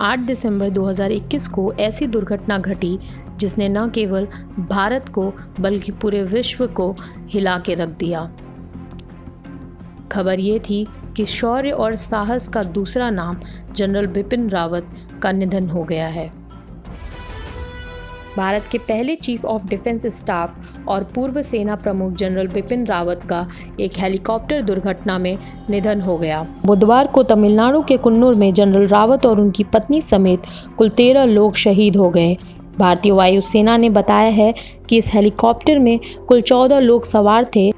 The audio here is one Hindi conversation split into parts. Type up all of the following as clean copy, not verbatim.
8 दिसंबर 2021 को ऐसी दुर्घटना घटी जिसने न केवल भारत को बल्कि पूरे विश्व को हिला के रख दिया। खबर ये थी कि शौर्य और साहस का दूसरा नाम जनरल बिपिन रावत का निधन हो गया है। भारत के पहले चीफ ऑफ डिफेंस स्टाफ और पूर्व सेना प्रमुख जनरल बिपिन रावत का एक हेलीकॉप्टर दुर्घटना में निधन हो गया। बुधवार को तमिलनाडु के कुन्नूर में जनरल रावत और उनकी पत्नी समेत कुल 13 लोग शहीद हो गए। भारतीय वायुसेना ने बताया है कि इस हेलीकॉप्टर में कुल 14 लोग सवार थे।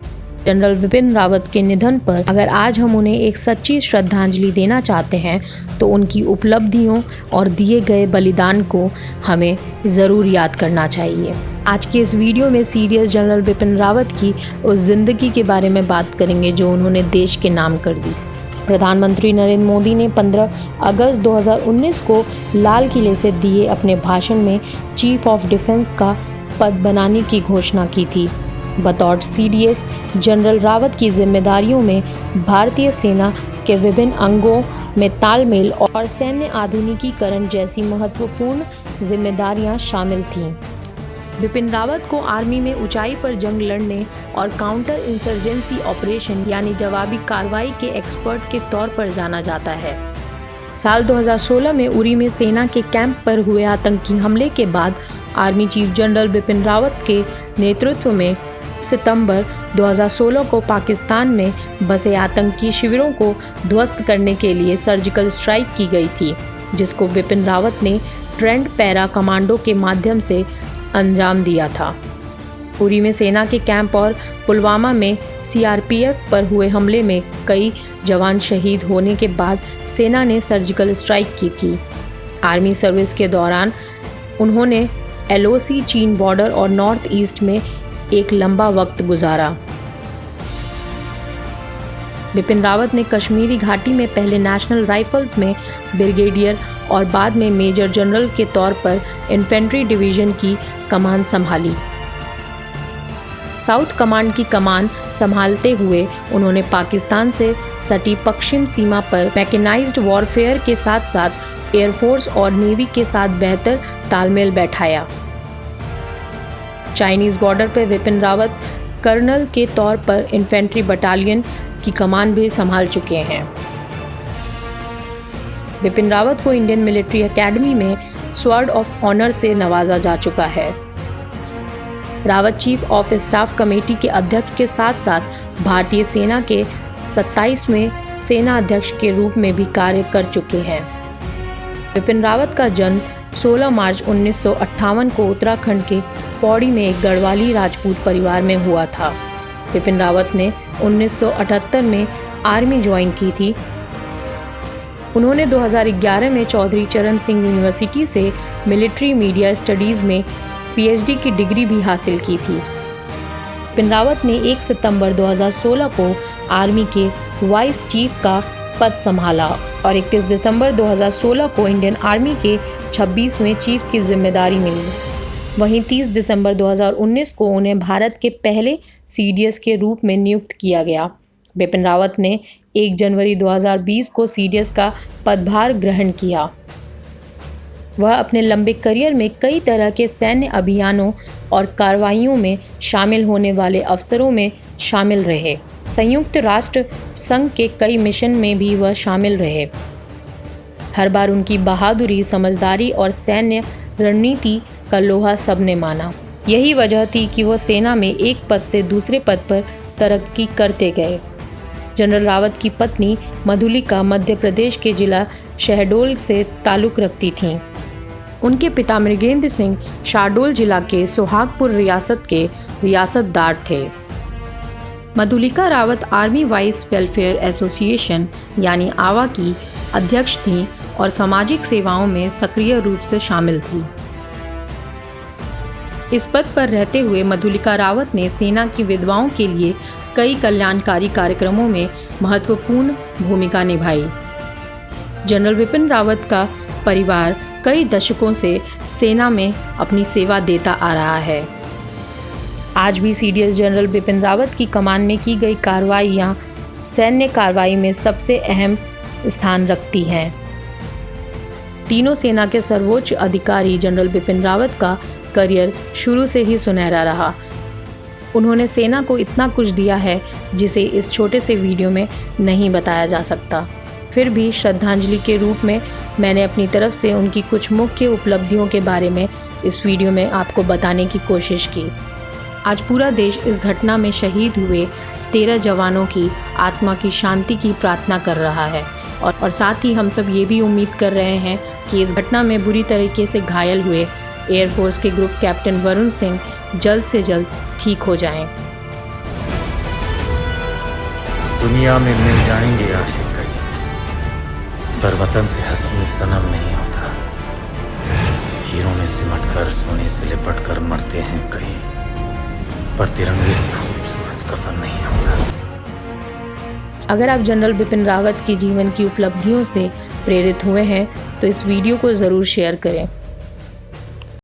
जनरल बिपिन रावत के निधन पर अगर आज हम उन्हें एक सच्ची श्रद्धांजलि देना चाहते हैं तो उनकी उपलब्धियों और दिए गए बलिदान को हमें ज़रूर याद करना चाहिए। आज के इस वीडियो में सीडीएस जनरल बिपिन रावत की उस ज़िंदगी के बारे में बात करेंगे जो उन्होंने देश के नाम कर दी। प्रधानमंत्री नरेंद्र मोदी ने 15 अगस्त 2019 को लाल किले से दिए अपने भाषण में चीफ ऑफ डिफेंस का पद बनाने की घोषणा की थी। बतौर सीडीएस जनरल रावत की जिम्मेदारियों में भारतीय सेना के विभिन्न अंगों में तालमेल और सैन्य आधुनिकीकरण जैसी महत्वपूर्ण जिम्मेदारियां शामिल थीं। बिपिन रावत को आर्मी में ऊंचाई पर जंग लड़ने और काउंटर इंसर्जेंसी ऑपरेशन यानी जवाबी कार्रवाई के एक्सपर्ट के तौर पर जाना जाता है। साल 2016 में उरी में सेना के कैंप पर हुए आतंकी हमले के बाद army chief general Bipin Rawat के नेतृत्व में सितंबर 2016 को पाकिस्तान में बसे आतंकी शिविरों को ध्वस्त करने के लिए सर्जिकल स्ट्राइक की गई थी, जिसको बिपिन रावत ने ट्रेंड पैरा कमांडो के माध्यम से अंजाम दिया था। उरी में सेना के कैंप और पुलवामा में सीआरपीएफ पर हुए हमले में कई जवान शहीद होने के बाद सेना ने सर्जिकल स्ट्राइक की थी। आर्मी सर्विस के दौरान उन्होंने एलओसी चीन बॉर्डर और नॉर्थ ईस्ट में एक लंबा वक्त गुजारा। बिपिन रावत ने कश्मीरी घाटी में पहले नेशनल राइफल्स में ब्रिगेडियर और बाद में मेजर जनरल के तौर पर इन्फेंट्री डिवीजन की कमान संभाली। साउथ कमांड की कमान संभालते हुए उन्होंने पाकिस्तान से सटी पश्चिम सीमा पर मैकेनाइज्ड वॉरफेयर के साथ साथ एयरफोर्स और नेवी के साथ बेहतर तालमेल बैठाया। चाइनीज़ बॉर्डर पर बिपिन रावत कर्नल के तौर पर इन्फेंट्री बटालियन की कमान भी संभाल चुके हैं। बिपिन रावत को इंडियन मिलिट्री एकेडमी में स्वॉर्ड ऑफ ऑनर से नवाजा जा चुका है। Rawat chief of staff committee के अध्यक्ष के साथ साथ भारतीय सेना के 27वें सेना अध्यक्ष के रूप में भी कार्य कर चुके हैं। बिपिन रावत का जन्म 16 मार्च 1958 को उत्तराखंड के पौड़ी में एक गढ़वाली राजपूत परिवार में हुआ था। बिपिन रावत ने 1978 में आर्मी ज्वाइन की थी। उन्होंने 2011 में चौधरी चरण सिंह यूनिवर्सिटी से मिलिट्री मीडिया स्टडीज़ में पीएचडी की डिग्री भी हासिल की थी। बिपिन रावत ने 1 सितंबर 2016 को आर्मी के वाइस चीफ का पद संभाला और 31 दिसंबर 2016 को इंडियन आर्मी के 26वें चीफ की जिम्मेदारी मिली। वहीं 30 दिसंबर 2019 को उन्हें भारत के पहले सीडीएस के रूप में नियुक्त किया गया। बिपिन रावत ने 1 जनवरी 2020 को सीडीएस का पदभार ग्रहण किया। वह अपने लंबे करियर में कई तरह के सैन्य अभियानों और कार्रवाइयों में शामिल होने वाले अफसरों में शामिल रहे। संयुक्त राष्ट्र संघ के कई मिशन में भी वह शामिल रहे। हर बार उनकी बहादुरी, समझदारी और सैन्य रणनीति का लोहा सबने माना। यही वजह थी कि वह सेना में एक पद से दूसरे पद पर तरक्की करते गए। जनरल रावत की पत्नी मधुलिका मध्य प्रदेश के जिला शहडोल से ताल्लुक़ रखती थीं। उनके पिता मृगेंद्र सिंह शाहडोल जिला के सुहागपुर रियासत के रियासतदार थे। Madhulika Rawat army vice welfare association यानी आवा की अध्यक्ष थीं और सामाजिक सेवाओं में सक्रिय रूप से शामिल थी। इस पद पर रहते हुए मधुलिका रावत ने सेना की विधवाओं के लिए कई कल्याणकारी कार्यक्रमों में महत्वपूर्ण भूमिका निभाई। जनरल बिपिन रावत का परिवार कई दशकों से सेना में अपनी सेवा देता आ रहा है। आज भी सीडीएस जनरल बिपिन रावत की कमान में की गई कार्रवाइयाँ सैन्य कार्रवाई में सबसे अहम स्थान रखती हैं। तीनों सेना के सर्वोच्च अधिकारी जनरल बिपिन रावत का करियर शुरू से ही सुनहरा रहा। उन्होंने सेना को इतना कुछ दिया है जिसे इस छोटे से वीडियो में नहीं बताया जा सकता। फिर भी श्रद्धांजलि के रूप में मैंने अपनी तरफ से उनकी कुछ मुख्य उपलब्धियों के बारे में इस वीडियो में आपको बताने की कोशिश की। आज पूरा देश इस घटना में शहीद हुए 13 जवानों की आत्मा की शांति की प्रार्थना कर रहा है और साथ ही हम सब ये भी उम्मीद कर रहे हैं कि इस घटना में बुरी तरीके से घायल हुए एयरफोर्स के ग्रुप कैप्टन वरुण सिंह जल्द से जल्द ठीक हो जाएं। दुनिया में मिल जाएंगे आशिक कई, पर वतन से हसीन सनम नहीं होता। हीरों में सिमट कर सोने से लिपट कर मरते हैं कई, पर तिरंगे से खूबसूरत कफन नहीं होता। अगर आप जनरल बिपिन रावत की जीवन की उपलब्धियों से प्रेरित हुए हैं तो इस वीडियो को ज़रूर शेयर करें।